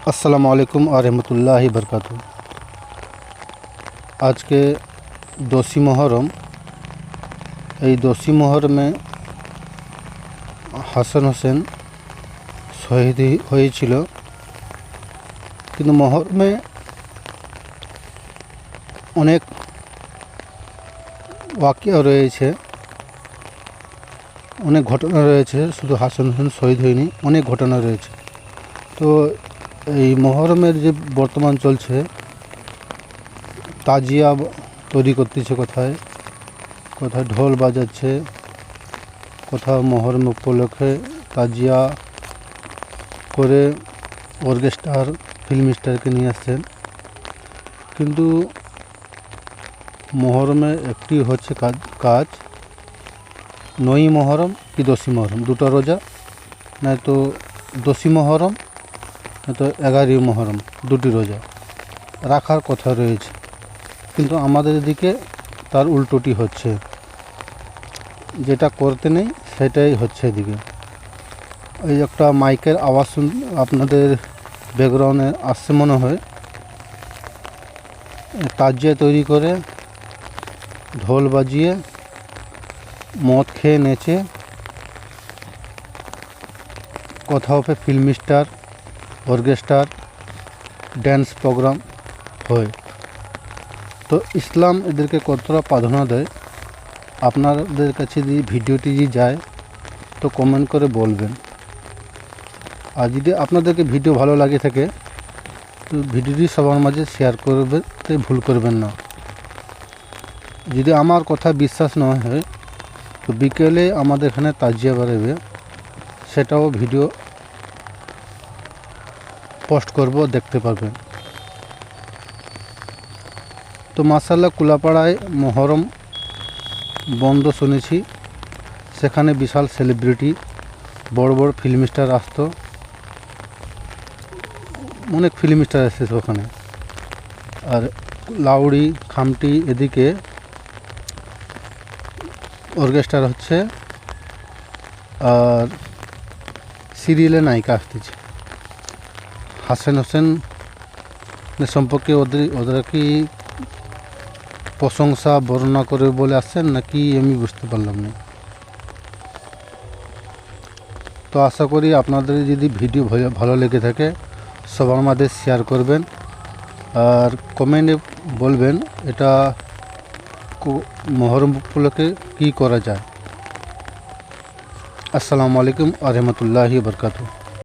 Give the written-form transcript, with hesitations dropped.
আসসালামু আলাইকুম ওয়া রাহমাতুল্লাহি ওয়া বারাকাতুহু। আজকে 10ই মুহররম। এই 10ই মুহররমে হাসান হোসেন শহীদ হয়েছিল, কিন্তু মুহররমে অনেক ওয়াকিয়া রয়েছে, অনেক ঘটনা রয়েছে। শুধু হাসান হোসেন শহীদ হয়নি, অনেক ঘটনা রয়েছে। তো এই মুহররমের যে বর্তমান চলছে, তাজিয়া তৈরি করতেছে, কোথায় কোথায় ঢোল বাজাচ্ছে, কোথাও মুহররম উপলক্ষে তাজিয়া করে অর্কেস্ট্রার ফিল্ম স্টারকে নিয়ে আসছেন। কিন্তু মুহররমে একটি হচ্ছে কাজ 9ই মুহররম কি 10ই মুহররম, দুটো রোজা, নয়তো 10ই মুহররম নয়তো 11ই মুহররম, দুটি রোজা রাখার কথা রয়েছে। কিন্তু আমাদের দিকে তার উল্টোটি হচ্ছে, যেটা করতে নেই সেটাই হচ্ছে এদিকে। এই একটা মাইকের আওয়াজ আপনাদের ব্যাকগ্রাউন্ডে আসছে মনে হয়। তাজিয়া তৈরি করে ঢোল বাজিয়ে মদ খেয়ে নেচে কোথাও ফিল্ম স্টার, অর্কেস্ট্রার, ড্যান্স প্রোগ্রাম হয়। তো ইসলাম এদেরকে কতটা প্রাধান্য দেয়, আপনাদের কাছে যদি ভিডিওটি যায় তো কমেন্ট করে বলবেন। আর যদি আপনাদেরকে ভিডিও ভালো লাগে থাকে তো ভিডিওটি সবার মাঝে শেয়ার করতে ভুল করবেন না। যদি আমার কথা বিশ্বাস না হয় তো বিকেলে আমাদের এখানে তাজিয়া বেরোবে, সেটাও ভিডিও পোস্ট করব, দেখতে পারবেন। তো মাশাআল্লাহ কুলাপাড়ায় মুহররম বন্ধ শুনেছি, সেখানে বিশাল সেলিব্রিটি, বড় বড় ফিল্ম স্টার আসতো, অনেক ফিল্ম স্টার এসেছে ওখানে। আর লাউড়ি, খামটি, এদিকে অর্কেস্ট্রার হচ্ছে, আর সিরিয়ালে নায়িকা আসতেছে। হাসান হোসেন সম্পর্কে ওদের কি প্রশংসা বর্ণনা করে বলে আসছেন নাকি আমি বুঝতে পারলাম না। তো আশা করি আপনাদের যদি ভিডিও ভালো লেগে থাকে সবার মাঝে শেয়ার করবেন, আর কমেন্টে বলবেন এটা মুহররম উপলক্ষে কী করা যায়। আসসালামু আলাইকুম ওয়া রাহমাতুল্লাহি ওয়া বারাকাতুহু।